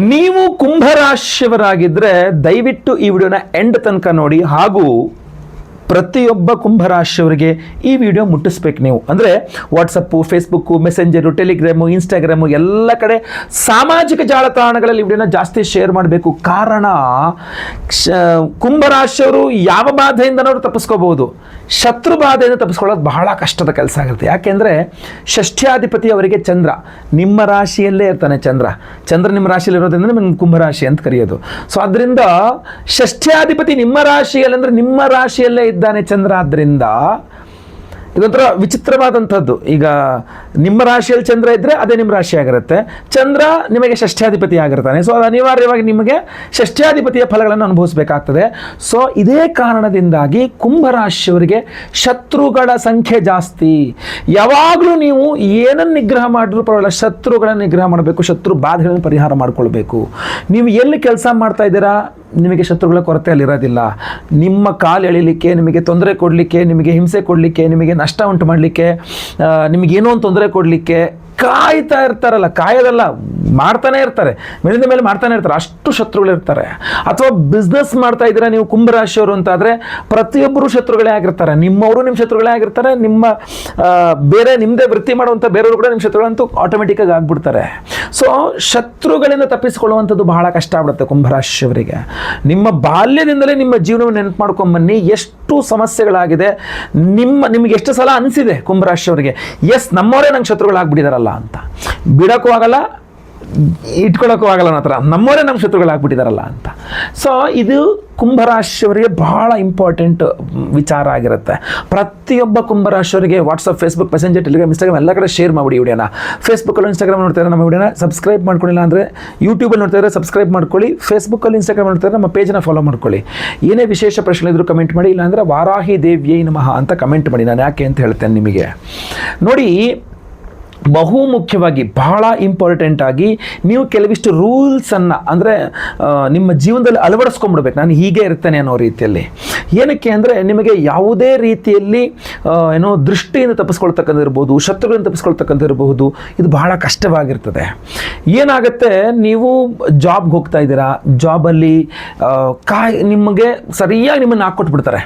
ನೀವು ಕುಂಭರಾಶಿಯವರಾಗಿದ್ದರೆ ದಯವಿಟ್ಟು ಈ ವಿಡಿಯೋನ ಎಂಡ್ ತನಕ ನೋಡಿ. ಹಾಗೂ ಪ್ರತಿಯೊಬ್ಬ ಕುಂಭರಾಶಿಯವರಿಗೆ ಈ ವಿಡಿಯೋ ಮುಟ್ಟಿಸ್ಬೇಕು ನೀವು. ಅಂದರೆ WhatsApp, Facebook, messenger, Telegram, Instagram ಎಲ್ಲ ಕಡೆ ಸಾಮಾಜಿಕ ಜಾಲತಾಣಗಳಲ್ಲಿ ವಿಡಿಯೋನ ಜಾಸ್ತಿ ಶೇರ್ ಮಾಡಬೇಕು. ಕಾರಣ ಕುಂಭರಾಶಿಯವರು ಯಾವ ಬಾಧೆಯಿಂದನವರು ತಪ್ಪಿಸ್ಕೋಬಹುದು, ಶತ್ರು ಬಾಧೆಯಿಂದ ತಪ್ಪಿಸ್ಕೊಳ್ಳೋದು ಬಹಳ ಕಷ್ಟದ ಕೆಲಸ ಆಗುತ್ತೆ. ಯಾಕೆಂದರೆ ಷಷ್ಠ್ಯಾಧಿಪತಿ ಅವರಿಗೆ ಚಂದ್ರ ನಿಮ್ಮ ರಾಶಿಯಲ್ಲೇ ಇರ್ತಾನೆ. ಚಂದ್ರ ನಿಮ್ಮ ರಾಶಿಯಲ್ಲಿ ಇರೋದ್ರಿಂದ ನಿಮಗೆ ಕುಂಭರಾಶಿ ಅಂತ ಕರೆಯೋದು. ಸೊ ಅದರಿಂದ ಷಷ್ಠ್ಯಾಧಿಪತಿ ನಿಮ್ಮ ರಾಶಿಯಲ್ಲಿ ಅಂದರೆ ನಿಮ್ಮ ರಾಶಿಯಲ್ಲೇ ಇದ್ದಾನೆ ಚಂದ್ರ. ಆದ್ದರಿಂದ ಇದೊಂಥರ ವಿಚಿತ್ರವಾದಂಥದ್ದು. ಈಗ ನಿಮ್ಮ ರಾಶಿಯಲ್ಲಿ ಚಂದ್ರ ಇದ್ದರೆ ಅದೇ ನಿಮ್ಮ ರಾಶಿ ಆಗಿರುತ್ತೆ. ಚಂದ್ರ ನಿಮಗೆ ಷಷ್ಠ್ಯಾಧಿಪತಿ ಆಗಿರ್ತಾನೆ. ಸೊ ಅದು ಅನಿವಾರ್ಯವಾಗಿ ನಿಮಗೆ ಷಷ್ಠ್ಯಾಧಿಪತಿಯ ಫಲಗಳನ್ನು ಅನುಭವಿಸಬೇಕಾಗ್ತದೆ. ಸೊ ಇದೇ ಕಾರಣದಿಂದಾಗಿ ಕುಂಭರಾಶಿಯವರಿಗೆ ಶತ್ರುಗಳ ಸಂಖ್ಯೆ ಜಾಸ್ತಿ. ಯಾವಾಗಲೂ ನೀವು ಏನನ್ನು ನಿಗ್ರಹ ಮಾಡಿದ್ರೂ ಪರವಾಗಿಲ್ಲ, ಶತ್ರುಗಳನ್ನು ನಿಗ್ರಹ ಮಾಡಬೇಕು, ಶತ್ರು ಬಾಧೆಗಳನ್ನು ಪರಿಹಾರ ಮಾಡಿಕೊಳ್ಬೇಕು. ನೀವು ಎಲ್ಲಿ ಕೆಲಸ ಮಾಡ್ತಾ ಇದ್ದೀರಾ, ನಿಮಗೆ ಶತ್ರುಗಳ ಕೊರತೆ ಅಲ್ಲಿರೋದಿಲ್ಲ. ನಿಮ್ಮ ಕಾಲು ಎಳಿಲಿಕ್ಕೆ, ನಿಮಗೆ ತೊಂದರೆ ಕೊಡಲಿಕ್ಕೆ, ನಿಮಗೆ ಹಿಂಸೆ ಕೊಡಲಿಕ್ಕೆ, ನಿಮಗೆ ನಷ್ಟ ಉಂಟು ಮಾಡಲಿಕ್ಕೆ, ನಿಮಗೇನೋ ಒಂದು ತೊಂದರೆ ಕೊಡಲಿಕ್ಕೆ ಕಾಯ್ತಾ ಇರ್ತಾರಲ್ಲ, ಕಾಯೋದಲ್ಲ ಮಾಡ್ತಾನೆ ಇರ್ತಾರೆ, ಮೇಲಿಂದ ಮೇಲೆ ಮಾಡ್ತಾನೆ ಇರ್ತಾರೆ. ಅಷ್ಟು ಶತ್ರುಗಳಿರ್ತಾರೆ. ಅಥವಾ ಬಿಸ್ನೆಸ್ ಮಾಡ್ತಾ ಇದ್ದೀರಾ ನೀವು ಕುಂಭರಾಶಿಯವರು ಅಂತಾದರೆ ಪ್ರತಿಯೊಬ್ಬರು ಶತ್ರುಗಳೇ ಆಗಿರ್ತಾರೆ. ನಿಮ್ಮವರು ನಿಮ್ಮ ಶತ್ರುಗಳೇ ಆಗಿರ್ತಾರೆ. ನಿಮ್ಮ ಬೇರೆ ನಿಮ್ಮದೇ ವೃತ್ತಿ ಮಾಡುವಂಥ ಬೇರೆಯವರು ಕೂಡ ನಿಮ್ಮ ಶತ್ರುಗಳಂತೂ ಆಟೋಮೆಟಿಕ್ಕಾಗಿ ಆಗ್ಬಿಡ್ತಾರೆ. ಸೊ ಶತ್ರುಗಳಿಂದ ತಪ್ಪಿಸಿಕೊಳ್ಳುವಂಥದ್ದು ಬಹಳ ಕಷ್ಟ ಆಗ್ಬಿಡುತ್ತೆ ಕುಂಭರಾಶಿಯವರಿಗೆ. ನಿಮ್ಮ ಬಾಲ್ಯದಿಂದಲೇ ನಿಮ್ಮ ಜೀವನವನ್ನು ನೆನಪು ಮಾಡ್ಕೊಂಬನ್ನಿ. ಎಷ್ಟು ಸಮಸ್ಯೆಗಳಾಗಿದೆ, ನಿಮಗೆ ಎಷ್ಟು ಸಲ ಅನಿಸಿದೆ ಕುಂಭರಾಶಿಯವರಿಗೆ, ಎಸ್ ನಮ್ಮವರೇ ನಂಗೆ ಶತ್ರುಗಳಾಗ್ಬಿಟ್ಟಿದಾರಲ್ಲ ಅಂತ. ಬಿಡೋಕ್ಕೂ ಆಗಲ್ಲ, ಇಟ್ಕೊಳ್ಳೋಕ್ಕೂ ಆಗಲ್ಲ, ನನ್ನ ನಮ್ಮವರೇ ನಮ್ಮ ಶತ್ರುಗಳಾಗ್ಬಿಟ್ಟಿದಾರಲ್ಲ ಅಂತ. ಸೊ ಇದು ಕುಂಭರಾಶಿಯವರಿಗೆ ಬಹಳ ಇಂಪಾರ್ಟೆಂಟ್ ವಿಚಾರ ಆಗಿರುತ್ತೆ. ಪ್ರತಿಯೊಬ್ಬ ಕುಂಭರಾಶಿಯವರಿಗೆ WhatsApp, Facebook, Messenger, Telegram, Instagram ಎಲ್ಲ ಕಡೆ ಶೇರ್ ಮಾಡಿ ವಿಡಿಯೋನ. ಫೇಸ್ಬುಕ್ಕಲ್ಲಿ, ಇನ್ಸ್ಟಾಗ್ರಾಮ್ ನೋಡ್ತಾರೆ ನಮ್ಮ ವಿಡಿಯೋನ ಸಬ್ಸ್ಕ್ರೈಬ್ ಮಾಡ್ಕೊಳ್ಳಿಲ್ಲ ಅಂದರೆ ಯೂಟ್ಯೂಬಲ್ಲಿ ನೋಡ್ತಾ ಇದ್ದರೆ ಸಬ್ಸ್ಕ್ರೈಬ್ ಮಾಡ್ಕೊಳ್ಳಿ. ಫೇಸ್ಬುಕ್ಕಲ್ಲಿ, ಇನ್ಸ್ಟಾಗ್ರಾಮ್ ನೋಡ್ತಾರೆ ನಮ್ಮ ಪೇಜ್ನ ಫಾಲೋ ಮಾಡ್ಕೊಳ್ಳಿ. ಏನೇ ವಿಶೇಷ ಪ್ರಶ್ನೆ ಇದ್ದರೂ ಕಮೆಂಟ್ ಮಾಡಿ. ಇಲ್ಲಾಂದರೆ ವಾರಾಹಿ ದೇವ್ಯೈ ನಮಃ ಅಂತ ಕಮೆಂಟ್ ಮಾಡಿ. ನಾನು ಯಾಕೆ ಅಂತ ಹೇಳ್ತೇನೆ ನಿಮಗೆ. ನೋಡಿ, ಬಹು ಮುಖ್ಯವಾಗಿ ಬಹಳ ಇಂಪಾರ್ಟೆಂಟ್ ಆಗಿ ನೀವು ಕೆಲವಿಷ್ಟು ರೂಲ್ಸನ್ನು ಅಂದರೆ ನಿಮ್ಮ ಜೀವನದಲ್ಲಿ ಅಳವಡಿಸ್ಕೊಂಡ್ಬಿಡ್ಬೇಕು. ನಾನು ಹೀಗೆ ಇರ್ತೇನೆ ಅನ್ನೋ ರೀತಿಯಲ್ಲಿ. ಏನಕ್ಕೆ ಅಂದರೆ ನಿಮಗೆ ಯಾವುದೇ ರೀತಿಯಲ್ಲಿ ಏನೋ ದೃಷ್ಟಿಯಿಂದ ತಪ್ಪಿಸ್ಕೊಳ್ತಕ್ಕಂಥಿರ್ಬೋದು, ಶತ್ರುಗಳಿಂದ ತಪ್ಪಿಸ್ಕೊಳ್ತಕ್ಕಂಥಿರ್ಬಹುದು, ಇದು ಬಹಳ ಕಷ್ಟವಾಗಿರ್ತದೆ. ಏನಾಗುತ್ತೆ, ನೀವು ಜಾಬ್ಗೆ ಹೋಗ್ತಾ ಇದ್ದೀರಾ, ಜಾಬಲ್ಲಿ ನಿಮಗೆ ಸರಿಯಾಗಿ ನಿಮ್ಮನ್ನು ಹಾಕ್ಕೊಟ್ಬಿಡ್ತಾರೆ.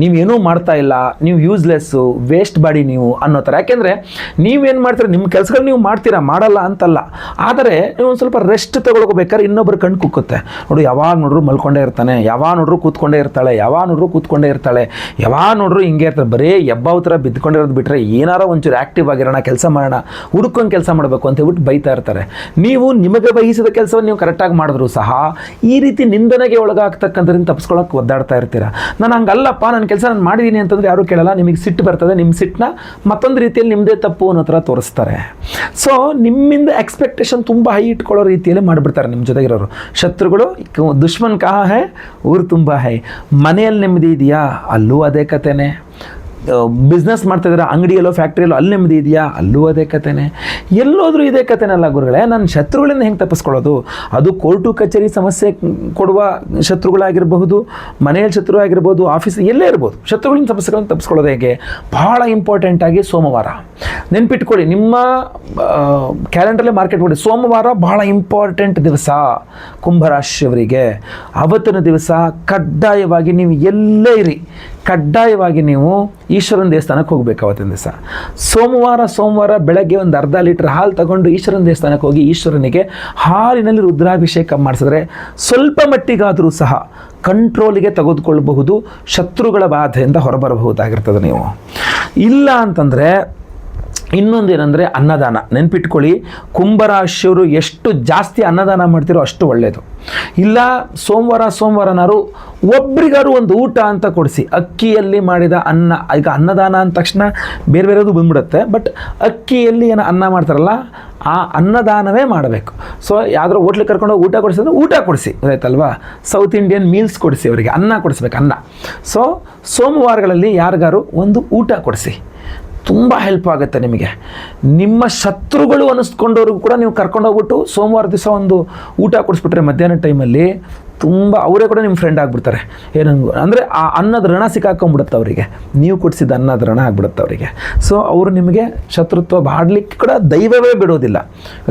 ನೀವೇನೂ ಮಾಡ್ತಾ ಇಲ್ಲ, ನೀವು ಯೂಸ್ಲೆಸ್ಸು, ವೇಸ್ಟ್ ಬಾಡಿ ನೀವು ಅನ್ನೋ ಥರ. ಯಾಕೆಂದರೆ ನೀವೇನು ಮಾಡ್ತೀರಾ, ನಿಮ್ಮ ಕೆಲಸಗಳು ನೀವು ಮಾಡ್ತೀರಾ, ಮಾಡಲ್ಲ ಅಂತಲ್ಲ. ಆದರೆ ನೀವು ಒಂದು ಸ್ವಲ್ಪ ರೆಸ್ಟ್ ತೊಗೊಳ್ಬೇಕಾದ್ರೆ ಇನ್ನೊಬ್ಬರು ಕಣ್ಣು ಕುಕ್ಕುತ್ತೆ. ನೋಡು, ಯಾವಾಗ ನೋಡ್ರು ಮಲ್ಕೊಂಡೇ ಇರ್ತಾನೆ, ಯಾವಾಗ ನೋಡ್ರು ಕೂತ್ಕೊಂಡೇ ಇರ್ತಾಳೆ, ಯಾವಾಗ ನೋಡ್ರು ಕೂತ್ಕೊಂಡೇ ಇರ್ತಾಳೆ, ಯಾವಾಗ ನೋಡ್ರು ಹಿಂಗೆ ಇರ್ತಾರೆ, ಬರೀ ಎಬ್ಬಾವ್ ಥರ ಬಿದ್ದುಕೊಂಡಿರೋದು ಬಿಟ್ಟರೆ ಏನಾರ ಒಂಚೂರು ಆ್ಯಕ್ಟಿವ್ ಆಗಿರೋಣ, ಕೆಲಸ ಮಾಡೋಣ, ಹುಡ್ಕೊಂಡು ಕೆಲಸ ಮಾಡಬೇಕು ಅಂತ ಹೇಳ್ಬಿಟ್ಟು ಬೈತಾ ಇರ್ತಾರೆ. ನೀವು ನಿಮಗೆ ವಹಿಸಿದ ಕೆಲಸವನ್ನು ನೀವು ಕರೆಕ್ಟಾಗಿ ಮಾಡಿದ್ರು ಸಹ ಈ ರೀತಿ ನಿಂದನೆಗೆ ಒಳಗಾಗ್ತಕ್ಕಂಥದ್ರಿಂದ ತಪ್ಪಿಸ್ಕೊಳ್ಳೋಕೆ ಒದ್ದಾಡ್ತಾ ಇರ್ತೀರಾ. ನಾನು ಹಂಗಲ್ಲಪ್ಪ, ನನ್ನ ಕೆಲಸ ನಾನು ಮಾಡಿದ್ದೀನಿ ಅಂತಂದರೆ ಯಾರೂ ಕೇಳಲ್ಲ. ನಿಮಗೆ ಸಿಟ್ಟು ಬರ್ತದೆ. ನಿಮ್ಮ ಸಿಟ್ಟನ್ನ ಮತ್ತೊಂದು ರೀತಿಯಲ್ಲಿ ನಿಮ್ಮದೇ ತಪ್ಪು ಅನ್ನೋ ಥರ ತೋರಿಸ್ತಾರೆ. ಸೊ ನಿಮ್ಮಿಂದ ಎಕ್ಸ್ಪೆಕ್ಟೇಷನ್ ತುಂಬ ಹೈ ಇಟ್ಕೊಳ್ಳೋ ರೀತಿಯಲ್ಲಿ ಮಾಡಿಬಿಡ್ತಾರೆ ನಿಮ್ಮ ಜೊತೆಗಿರೋರು. ಶತ್ರುಗಳು ದುಶ್ಮನ್ ಕಹಾ ಹೈ ಊರು ತುಂಬ ಹೈ. ಮನೆಯಲ್ಲಿ ನೆಮ್ಮದಿ ಇದೆಯಾ, ಅಲ್ಲೂ ಅದೇ ಕಥೆನೇ. ಬಿಸ್ನೆಸ್ ಮಾಡ್ತಾಯಿದ್ರೆ ಅಂಗಡಿಯಲ್ಲೋ ಫ್ಯಾಕ್ಟ್ರಿಯಲ್ಲೋ ಅಲ್ಲಿ ನೆಮ್ಮದಿ ಇದೆಯಾ, ಅಲ್ಲೂ ಅದೇ ಕಥೆನೇ. ಎಲ್ಲೋದ್ರೂ ಇದೇ ಕಥೆನಲ್ಲ ಗುರುಗಳೇ. ನನ್ನ ಶತ್ರುಗಳಿಂದ ಹೆಂಗೆ ತಪ್ಪಿಸ್ಕೊಳ್ಳೋದು? ಅದು ಕೋರ್ಟು ಕಚೇರಿ ಸಮಸ್ಯೆ ಕೊಡುವ ಶತ್ರುಗಳಾಗಿರಬಹುದು, ಮನೆಯಲ್ಲಿ ಶತ್ರು ಆಗಿರ್ಬೋದು, ಆಫೀಸ್ ಎಲ್ಲೇ ಇರ್ಬೋದು. ಶತ್ರುಗಳಿಂದ ತಪ್ಪಿಸ್ಕೊಳ್ಳೋದು ಹೇಗೆ? ಬಹಳ ಇಂಪಾರ್ಟೆಂಟಾಗಿ ಸೋಮವಾರ ನೆನ್ಪಿಟ್ಕೊಳ್ಳಿ. ನಿಮ್ಮ ಕ್ಯಾಲೆಂಡರಲ್ಲೇ ಮಾರ್ಕೆಟ್ ಕೊಡಿ. ಸೋಮವಾರ ಬಹಳ ಇಂಪಾರ್ಟೆಂಟ್ ದಿವಸ ಕುಂಭರಾಶಿಯವರಿಗೆ. ಅವತ್ತಿನ ದಿವಸ ಕಡ್ಡಾಯವಾಗಿ ನೀವು ಎಲ್ಲೇ ಇರಿ, ಕಡ್ಡಾಯವಾಗಿ ನೀವು ಈಶ್ವರನ ದೇವಸ್ಥಾನಕ್ಕೆ ಹೋಗಬೇಕು. ಅವತ್ತಿನ ದಿವಸ ಸೋಮವಾರ ಬೆಳಗ್ಗೆ ಒಂದು ಅರ್ಧ ಲೀಟ್ರ್ ಹಾಲು ತಗೊಂಡು ಈಶ್ವರನ ದೇವಸ್ಥಾನಕ್ಕೆ ಹೋಗಿ ಈಶ್ವರನಿಗೆ ಹಾಲಿನಲ್ಲಿ ರುದ್ರಾಭಿಷೇಕ ಮಾಡಿಸಿದ್ರೆ ಸ್ವಲ್ಪ ಮಟ್ಟಿಗಾದರೂ ಸಹ ಕಂಟ್ರೋಲಿಗೆ ತೆಗೆದುಕೊಳ್ಳಬಹುದು, ಶತ್ರುಗಳ ಬಾಧೆಯಿಂದ ಹೊರಬರಬಹುದಾಗಿರ್ತದೆ. ನೀವು ಇಲ್ಲ ಅಂತಂದರೆ ಇನ್ನೊಂದೇನೆಂದರೆ ಅನ್ನದಾನ. ನೆನ್ಪಿಟ್ಕೊಳ್ಳಿ, ಕುಂಭರಾಶಿಯವರು ಎಷ್ಟು ಜಾಸ್ತಿ ಅನ್ನದಾನ ಮಾಡ್ತಿರೋ ಅಷ್ಟು ಒಳ್ಳೆಯದು. ಇಲ್ಲ ಸೋಮವಾರನಾರು ಒಬ್ರಿಗಾರು ಒಂದು ಊಟ ಅಂತ ಕೊಡಿಸಿ. ಅಕ್ಕಿಯಲ್ಲಿ ಮಾಡಿದ ಅನ್ನ. ಈಗ ಅನ್ನದಾನ ಅಂದ ತಕ್ಷಣ ಬೇರೆ ಬೇರೆದು ಬಂದ್ಬಿಡುತ್ತೆ. ಬಟ್ ಅಕ್ಕಿಯಲ್ಲಿ ಏನು ಅನ್ನ ಮಾಡ್ತಾರಲ್ಲ, ಆ ಅನ್ನದಾನವೇ ಮಾಡಬೇಕು. ಸೊ ಯಾವ್ದಾರು ಹೋಟ್ಲಿಗೆ ಕರ್ಕೊಂಡೋಗಿ ಊಟ ಕೊಡಿಸಿದ್ರೆ ಊಟ ಕೊಡಿಸಿ, ಆಯ್ತಲ್ವಾ? ಸೌತ್ ಇಂಡಿಯನ್ ಮೀಲ್ಸ್ ಕೊಡಿಸಿ, ಅವರಿಗೆ ಅನ್ನ ಕೊಡಿಸ್ಬೇಕು, ಅನ್ನ. ಸೊ ಸೋಮವಾರಗಳಲ್ಲಿ ಯಾರಿಗಾರು ಒಂದು ಊಟ ಕೊಡಿಸಿ, ತುಂಬ ಹೆಲ್ಪ್ ಆಗುತ್ತೆ ನಿಮಗೆ. ನಿಮ್ಮ ಶತ್ರುಗಳು ಅನ್ನಿಸ್ಕೊಂಡವ್ರಿಗೂ ಕೂಡ ನೀವು ಕರ್ಕೊಂಡೋಗ್ಬಿಟ್ಟು ಸೋಮವಾರ ದಿವಸ ಒಂದು ಊಟ ಕೊಡಿಸ್ಬಿಟ್ರೆ ಮಧ್ಯಾಹ್ನ ಟೈಮಲ್ಲಿ ತುಂಬ ಅವರೇ ಕೂಡ ನಿಮ್ಮ ಫ್ರೆಂಡ್ ಆಗಿಬಿಡ್ತಾರೆ. ಏನಂಗು ಅಂದರೆ ಆ ಅನ್ನದ ಋಣ ಸಿಕ್ಕಾಕೊಂಡ್ಬಿಡುತ್ತೆ ಅವರಿಗೆ, ನೀವು ಕೊಡಿಸಿದ ಅನ್ನದ ಋಣ ಆಗ್ಬಿಡುತ್ತೆ ಅವರಿಗೆ. ಸೊ ಅವರು ನಿಮಗೆ ಶತ್ರುತ್ವ ಬಾಡಲಿಕ್ಕೆ ಕೂಡ ದೈವವೇ ಬಿಡೋದಿಲ್ಲ,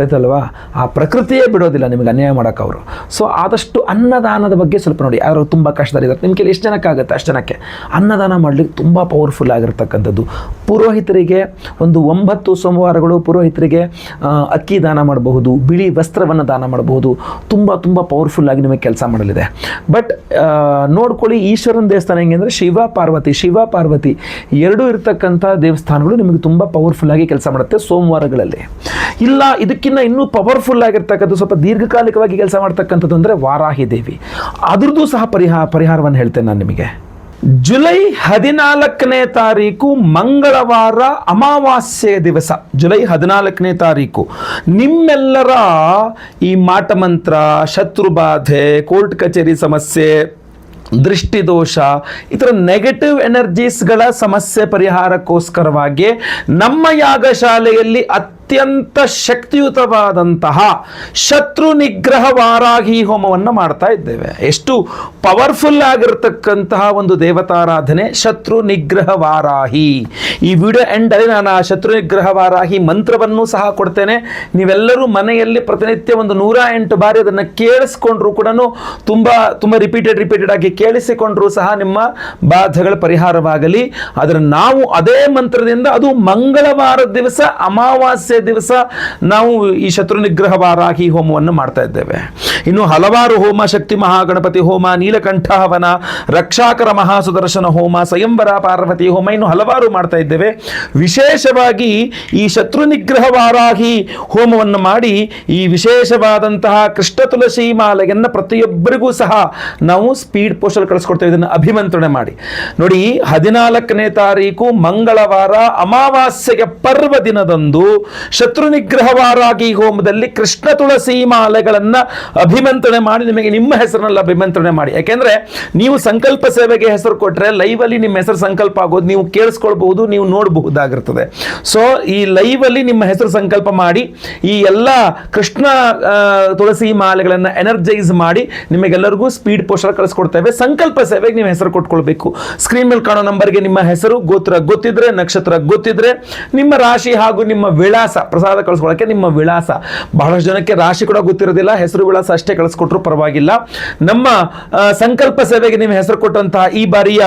ಆಯ್ತಲ್ವಾ, ಆ ಪ್ರಕೃತಿಯೇ ಬಿಡೋದಿಲ್ಲ ನಿಮಗೆ ಅನ್ಯಾಯ ಮಾಡೋಕೆ ಅವರು. ಸೊ ಆದಷ್ಟು ಅನ್ನದಾನದ ಬಗ್ಗೆ ಸ್ವಲ್ಪ ನೋಡಿ. ಯಾರು ತುಂಬ ಕಷ್ಟದಲ್ಲಿದ್ದಾರೆ, ನಿಮ್ಮ ಕೈಲಿ ಎಷ್ಟು ಜನಕ್ಕಾಗುತ್ತೆ ಅಷ್ಟು ಜನಕ್ಕೆ ಅನ್ನದಾನ ಮಾಡಲಿಕ್ಕೆ ತುಂಬ ಪವರ್ಫುಲ್ ಆಗಿರ್ತಕ್ಕಂಥದ್ದು. ಪುರೋಹಿತರಿಗೆ ಒಂದು 9 ಸೋಮವಾರಗಳು ಪುರೋಹಿತರಿಗೆ ಅಕ್ಕಿ ದಾನ ಮಾಡಬಹುದು, ಬಿಳಿ ವಸ್ತ್ರವನ್ನು ದಾನ ಮಾಡಬಹುದು. ತುಂಬ ತುಂಬ ಪವರ್ಫುಲ್ಲಾಗಿ ನಿಮಗೆ ಕೆಲಸ ಮಾಡಲಿದೆ. ಬಟ್ ನೋಡ್ಕೊಳ್ಳಿ, ಈಶ್ವರನ ದೇವಸ್ಥಾನ ಹೆಂಗೆ ಅಂದರೆ ಶಿವ ಪಾರ್ವತಿ ಎರಡೂ ಇರ್ತಕ್ಕಂಥ ದೇವಸ್ಥಾನಗಳು ನಿಮಗೆ ತುಂಬ ಪವರ್ಫುಲ್ಲಾಗಿ ಕೆಲಸ ಮಾಡುತ್ತೆ ಸೋಮವಾರಗಳಲ್ಲಿ. ಇಲ್ಲ ಇದಕ್ಕಿಂತ ಇನ್ನೂ ಪವರ್ಫುಲ್ ಆಗಿರ್ತಕ್ಕಂಥ ಸ್ವಲ್ಪ ದೀರ್ಘಕಾಲಿಕವಾಗಿ ಕೆಲಸ ಮಾಡ್ತಕ್ಕಂಥದ್ದು ಅಂದರೆ ವಾರಾಹಿ ದೇವಿ. ಅದ್ರದ್ದು ಸಹ ಪರಿಹಾರವನ್ನು ಹೇಳ್ತೇನೆ ನಾನು ನಿಮಗೆ. ಜುಲೈ 14ನೇ ತಾರೀಕು ಮಂಗಳವಾರ ಅಮಾವಾಸ್ಯೆ ದಿವಸ, ಜುಲೈ 14ನೇ ತಾರೀಕು ನಿಮ್ಮೆಲ್ಲರ ಈ ಮಾಟಮಂತ್ರ, ಶತ್ರುಬಾಧೆ, ಕೋರ್ಟ್ ಕಚೇರಿ ಸಮಸ್ಯೆ, ದೃಷ್ಟಿದೋಷ, ಈ ಥರ ನೆಗೆಟಿವ್ ಎನರ್ಜೀಸ್ಗಳ ಸಮಸ್ಯೆ ಪರಿಹಾರಕ್ಕೋಸ್ಕರವಾಗಿ ನಮ್ಮ ಯಾಗಶಾಲೆಯಲ್ಲಿ ಅತ್ಯಂತ ಶಕ್ತಿಯುತವಾದಂತಹ ಶತ್ರು ನಿಗ್ರಹ ವಾರಾಹಿ ಹೋಮವನ್ನು ಮಾಡ್ತಾ ಇದ್ದೇವೆ. ಎಷ್ಟು ಪವರ್ಫುಲ್ ಆಗಿರತಕ್ಕಂತಹ ಒಂದು ದೇವತಾರಾಧನೆ ಶತ್ರು ನಿಗ್ರಹ ವಾರಾಹಿ. ಈ ವಿಡಿಯೋ ಎಂಡಲ್ಲಿ ನಾನು ಆ ಶತ್ರು ನಿಗ್ರಹ ವಾರಾಹಿ ಮಂತ್ರವನ್ನು ಸಹ ಕೊಡ್ತೇನೆ. ನೀವೆಲ್ಲರೂ ಮನೆಯಲ್ಲಿ ಪ್ರತಿನಿತ್ಯ ಒಂದು 108 ಬಾರಿ ಅದನ್ನು ಕೇಳಿಸ್ಕೊಂಡ್ರು ಕೂಡ, ತುಂಬ ರಿಪೀಟೆಡ್ ಆಗಿ ಕೇಳಿಸಿಕೊಂಡ್ರೂ ಸಹ ನಿಮ್ಮ ಬಾಧೆಗಳ ಪರಿಹಾರವಾಗಲಿ. ಆದರೆ ನಾವು ಅದೇ ಮಂತ್ರದಿಂದ, ಅದು ಮಂಗಳವಾರದ ದಿವಸ ಅಮಾವಾಸ್ಯೆ ದಿವಸ ನಾವು ಈ ಶತ್ರು ನಿಗ್ರಹ ವಾರಾಹಿ ಹೋಮವನ್ನು ಮಾಡ್ತಾ ಇದ್ದೇವೆ. ಇನ್ನು ಹಲವಾರು ಹೋಮ, ಶಕ್ತಿ ಮಹಾಗಣಪತಿ ಹೋಮ, ನೀಲಕಂಠ ಹವನ, ರಕ್ಷಾಕರ ಮಹಾಸುದರ್ಶನ ಹೋಮ, ಸ್ವಯಂವರ ಪಾರ್ವತಿ ಹೋಮ, ಇನ್ನು ಹಲವಾರು ಮಾಡ್ತಾ ಇದ್ದೇವೆ. ವಿಶೇಷವಾಗಿ ಈ ಶತ್ರು ನಿಗ್ರಹ ವಾರಾಹಿ ಹೋಮವನ್ನು ಮಾಡಿ ಈ ವಿಶೇಷವಾದಂತಹ ಕೃಷ್ಣ ತುಳಸಿ ಮಾಲೆಯನ್ನು ಪ್ರತಿಯೊಬ್ಬರಿಗೂ ಸಹ ನಾವು ಸ್ಪೀಡ್ ಪೋಸ್ಟಲ್ಲಿ ಕಳಿಸ್ಕೊಡ್ತೇವೆ. ಇದನ್ನು ಅಭಿಮಂತ್ರಣೆ ಮಾಡಿ ನೋಡಿ. 14ನೇ ತಾರೀಕು ಮಂಗಳವಾರ ಅಮಾವಾಸ್ಯೆಗೆ ಪರ್ವ ದಿನದಂದು ಶತ್ರು ನಿಗ್ರಹ ವಾರಾಹಿ ಹೋಮದಲ್ಲಿ ಕೃಷ್ಣ ತುಳಸಿ ಮಾಲೆಗಳನ್ನು ಅಭಿಮಂತ್ರಣೆ ಮಾಡಿ, ನಿಮಗೆ ನಿಮ್ಮ ಹೆಸರಿನಲ್ಲಿ ಅಭಿಮಂತ್ರಣೆ ಮಾಡಿ. ಯಾಕೆಂದ್ರೆ ನೀವು ಸಂಕಲ್ಪ ಸೇವೆಗೆ ಹೆಸರು ಕೊಟ್ಟರೆ ಲೈವಲ್ಲಿ ನಿಮ್ಮ ಹೆಸರು ಸಂಕಲ್ಪ ಆಗೋದು ನೀವು ಕೇಳಿಸ್ಕೊಳ್ಬಹುದು, ನೀವು ನೋಡಬಹುದಾಗಿರ್ತದೆ. ಸೊ ಈ ಲೈವಲ್ಲಿ ನಿಮ್ಮ ಹೆಸರು ಸಂಕಲ್ಪ ಮಾಡಿ ಈ ಎಲ್ಲ ಕೃಷ್ಣ ತುಳಸಿ ಮಾಲೆಗಳನ್ನು ಎನರ್ಜೈಸ್ ಮಾಡಿ ನಿಮಗೆಲ್ಲರಿಗೂ ಸ್ಪೀಡ್ ಪೋಸ್ಟರ್ ಕಳಿಸ್ಕೊಡ್ತೇವೆ. ಸಂಕಲ್ಪ ಸೇವೆಗೆ ನೀವು ಹೆಸರು ಕೊಟ್ಕೊಳ್ಬೇಕು. ಸ್ಕ್ರೀನ್ ಮೇಲೆ ಕಾಣೋ ನಂಬರ್ಗೆ ನಿಮ್ಮ ಹೆಸರು, ಗೋತ್ರ ಗೊತ್ತಿದ್ರೆ, ನಕ್ಷತ್ರ ಗೊತ್ತಿದ್ರೆ, ನಿಮ್ಮ ರಾಶಿ ಹಾಗೂ ನಿಮ್ಮ ವಿಳಾಸ, ಪ್ರಸಾದ ಕಳಿಸ್ಕೊಳ್ಳೋಕೆ ನಿಮ್ಮ ವಿಳಾಸ. ಬಹಳಷ್ಟು ಜನಕ್ಕೆ ರಾಶಿ ಕೂಡ ಗೊತ್ತಿರೋದಿಲ್ಲ, ಹೆಸರು ವಿಳಾಸ ಅಷ್ಟೇ ಕಳಿಸ್ಕೊಟ್ರು ಪರವಾಗಿಲ್ಲ. ನಮ್ಮ ಸಂಕಲ್ಪ ಸೇವೆಗೆ ನೀವು ಹೆಸರು ಕೊಟ್ಟಂತಹ ಈ ಬಾರಿಯ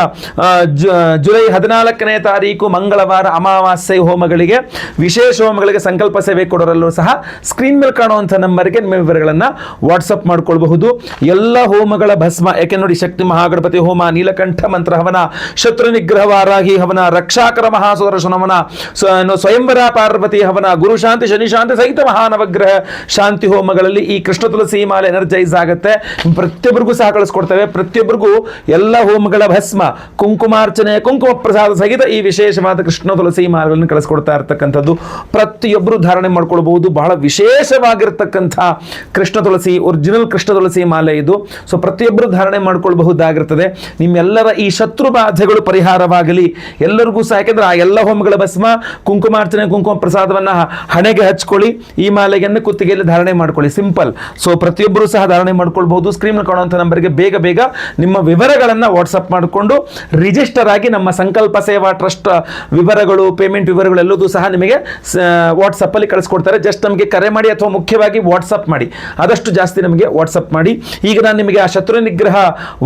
ಜುಲೈ 14ನೇ ತಾರೀಕು ಮಂಗಳವಾರ ಅಮಾವಾಸ್ಯೆ ಹೋಮಗಳಿಗೆ, ವಿಶೇಷ ಹೋಮಗಳಿಗೆ ಸಂಕಲ್ಪ ಸೇವೆ ಕೊಡೋರಲ್ಲೂ ಸಹ ಸ್ಕ್ರೀನ್ ಮೇಲೆ ಕಾಣುವಂಥ ನಂಬರ್ಗೆ ನಿಮ್ಮ ವಿವರಗಳನ್ನು ವಾಟ್ಸಪ್ ಮಾಡ್ಕೊಳ್ಬಹುದು. ಎಲ್ಲ ಹೋಮಗಳ ಭಸ್ಮ, ಯಾಕೆ ನೋಡಿ, ಶಕ್ತಿ ಮಹಾಗಣಪತಿ ಹೋಮ, ನೀಲಕಂಠ ಮಂತ್ರ ಹವನ, ಶತ್ರು ನಿಗ್ರಹ ವಾರಾಹಿ ಹವನ, ರಕ್ಷಾಕರ ಮಹಾಸುದರ್ಶನ ಹವನ, ಸ್ವಯಂವರ ಪಾರ್ವತಿ ಹವನ, ಗುರು ಶಾಂತಿ ಶನಿ ಶಾಂತಿ ಸಹಿತ ಮಹಾನವಗ್ರಹ ಶಾಂತಿ ಹೋಮಗಳಲ್ಲಿ ಈ ಕೃಷ್ಣ ತುಳಸಿ ಮಾಲೆ ಎನರ್ಜೈಸ್ ಆಗುತ್ತೆ. ಪ್ರತಿಯೊಬ್ಬರಿಗೂ ಸಹ ಕಳಿಸ್ಕೊಡ್ತೇವೆ. ಪ್ರತಿಯೊಬ್ಬರಿಗೂ ಎಲ್ಲ ಹೋಮಗಳ ಭಸ್ಮ, ಕುಂಕುಮಾರ್ಚನೆ, ಕುಂಕುಮ ಪ್ರಸಾದ ಸಹಿತ ಈ ವಿಶೇಷವಾದ ಕೃಷ್ಣ ತುಳಸಿ ಮಾಲೆಗಳನ್ನು ಕಳಿಸ್ಕೊಡ್ತಾ ಇರ್ತಕ್ಕಂಥದ್ದು. ಪ್ರತಿಯೊಬ್ಬರು ಧಾರಣೆ ಮಾಡ್ಕೊಳ್ಬಹುದು. ಬಹಳ ವಿಶೇಷವಾಗಿರ್ತಕ್ಕಂಥ ಕೃಷ್ಣ ತುಳಸಿ, ಒರಿಜಿನಲ್ ಕೃಷ್ಣ ತುಳಸಿ ಮಾಲೆ ಇದು. ಸೊ ಪ್ರತಿಯೊಬ್ಬರು ಧಾರಣೆ ಮಾಡ್ಕೊಳ್ಬಹುದಾಗಿರ್ತದೆ. ನಿಮ್ಮೆಲ್ಲರ ಈ ಶತ್ರು ಬಾಧೆಗಳು ಪರಿಹಾರವಾಗಲಿ ಎಲ್ಲರಿಗೂ ಸಹ. ಯಾಕೆಂದ್ರೆ ಆ ಎಲ್ಲ ಹೋಮಗಳ ಭಸ್ಮ, ಕುಂಕುಮಾರ್ಚನೆ, ಕುಂಕುಮ ಪ್ರಸಾದವನ್ನು ಹಣೆಗೆ ಹಚ್ಕೊಳ್ಳಿ, ಈ ಮಾಲೆಯನ್ನು ಕುತ್ತಿಗೆಯಲ್ಲಿ ಧಾರಣೆ ಮಾಡ್ಕೊಳ್ಳಿ. ಸಿಂಪಲ್. ಸೊ ಪ್ರತಿಯೊಬ್ಬರು ಸಹ ಧಾರಣೆ ಮಾಡ್ಕೊಳ್ಬಹುದು. ಸ್ಕ್ರೀನ್ ಕಾಣುವಂಥ ನಂಬರ್ಗೆ ಬೇಗ ನಿಮ್ಮ ವಿವರಗಳನ್ನು ವಾಟ್ಸಪ್ ಮಾಡಿಕೊಂಡು ರಿಜಿಸ್ಟರ್ ಆಗಿ ನಮ್ಮ ಸಂಕಲ್ಪ ಸೇವಾ ಟ್ರಸ್ಟ್ ವಿವರಗಳು, ಪೇಮೆಂಟ್ ವಿವರಗಳು ಎಲ್ಲದೂ ಸಹ ನಿಮಗೆ ವಾಟ್ಸಪ್ ಅಲ್ಲಿ ಕಳಿಸ್ಕೊಡ್ತಾರೆ. ಜಸ್ಟ್ ನಮಗೆ ಕರೆ ಮಾಡಿ ಅಥವಾ ಮುಖ್ಯವಾಗಿ ವಾಟ್ಸಪ್ ಮಾಡಿ, ಆದಷ್ಟು ಜಾಸ್ತಿ ನಮಗೆ ವಾಟ್ಸಪ್ ಮಾಡಿ. ಈಗ ನಾನು ನಿಮಗೆ ಆ ಶತ್ರು ನಿಗ್ರಹ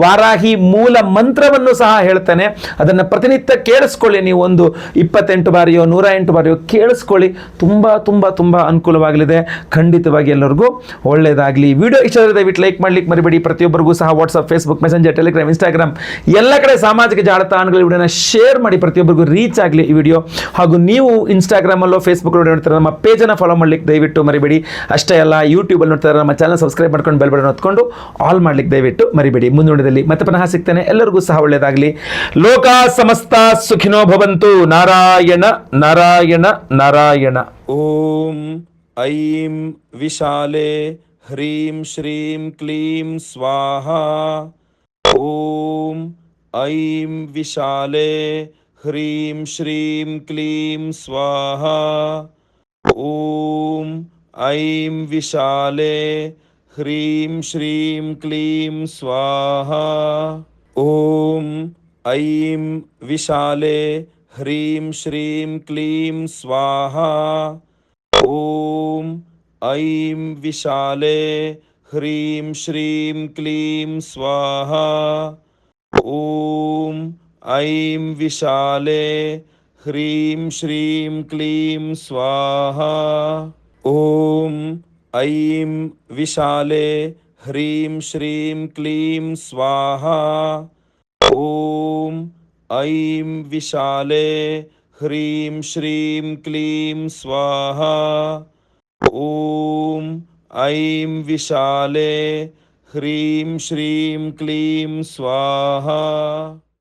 ವಾರಾಹಿ ಮೂಲ ಮಂತ್ರವನ್ನು ಸಹ ಹೇಳ್ತೇನೆ. ಅದನ್ನು ಪ್ರತಿನಿತ್ಯ ಕೇಳಿಸ್ಕೊಳ್ಳಿ. ನೀವು ಒಂದು 28 ಬಾರಿಯೋ 108 ಬಾರಿಯೋ ಕೇಳಿಸ್ಕೊಳ್ಳಿ. ತುಂಬ ಅನುಕೂಲವಾಗಲಿದೆ. ಖಂಡಿತವಾಗಿ ಎಲ್ಲರಿಗೂ ಒಳ್ಳೆಯದಾಗಲಿ. ವಿಡಿಯೋ ಇಷ್ಟ ದಯವಿಟ್ಟು ಲೈಕ್ ಮಾಡ್ಲಿಕ್ಕೆ ಮರಿಬೇಡಿ. ಪ್ರತಿಯೊಬ್ಬರಿಗೂ ಸಹ WhatsApp, Facebook, Messenger, Telegram, Instagram ಎಲ್ಲ ಕಡೆ ಸಾಮಾಜಿಕ ಜಾಲತಾಣಗಳ ವಿಡಿಯೋನ ಶೇರ್ ಮಾಡಿ, ಪ್ರತಿಯೊಬ್ಬರಿಗೂ ರೀಚ್ ಆಗಲಿ ಈ ವಿಡಿಯೋ. ಹಾಗೂ ನೀವು ಇನ್ಸ್ಟಾಗ್ರಾಮಲ್ಲೋ ಫೇಸ್ಬುಕ್ ನೋಡ್ತಾರೆ ನಮ್ಮ ಪೇಜನ್ನು ಫಾಲೋ ಮಾಡ್ಲಿಕ್ಕೆ ದಯವಿಟ್ಟು ಮರಿಬೇಡಿ. ಅಷ್ಟೇ ಅಲ್ಲ, ಯೂಟ್ಯೂಬಲ್ಲಿ ನೋಡ್ತಾರೆ ನಮ್ಮ ಚಾನಲ್ ಸಬ್ಸ್ಕ್ರೈಬ್ ಮಾಡ್ಕೊಂಡು ಬೆಲ್ ಬಟನ್ ಹೊತ್ಕೊಂಡು ಆಲ್ ಮಾಡ್ಲಿಕ್ಕೆ ದಯವಿಟ್ಟು ಮರಿಬೇಡಿ. ಮುಂದಿನದಲ್ಲಿ ಮತ್ತೆ ಪುನಃ ಸಿಗ್ತೇನೆ. ಎಲ್ಲರಿಗೂ ಸಹ ಒಳ್ಳೆಯದಾಗಲಿ. ಲೋಕ ಸಮಸ್ತ ಸುಖಿನೋ ಭವಂತು. ನಾರಾಯಣ ನಾರಾಯಣ ನಾರಾಯಣ. ಓಂ ಐಂ ವಿಶಾಲೆ ಹ್ರೀಂ ಶ್ರೀಂ ಕ್ಲೀಂ ಸ್ವಾಹಾ. ಓಂ ಐಂ ವಿಶಾಲೆ ಹ್ರೀಂ ಶ್ರೀಂ ಕ್ಲೀಂ ಸ್ವಾಹಾ. ಓಂ ಐಂ ವಿಶಾಲೆ ह्रीं श्रीं क्लीं स्वाहा। ॐ ऐं विशाले ह्रीं श्रीं क्लीं स्वाहा। ॐ ऐं विशाले ह्रीं श्रीं क्लीं स्वाहा। ॐ ऐं विशाले ह्रीं श्रीं क्लीं स्वाहा। ॐ ऐं विशाले ह्रीं श्रीं क्लीं स्वाहा। ॐ ऐं विशाले ह्रीं श्रीं क्लीं स्वाहा। ॐ ऐं विशाले ह्रीं श्रीं क्लीं स्वाहा।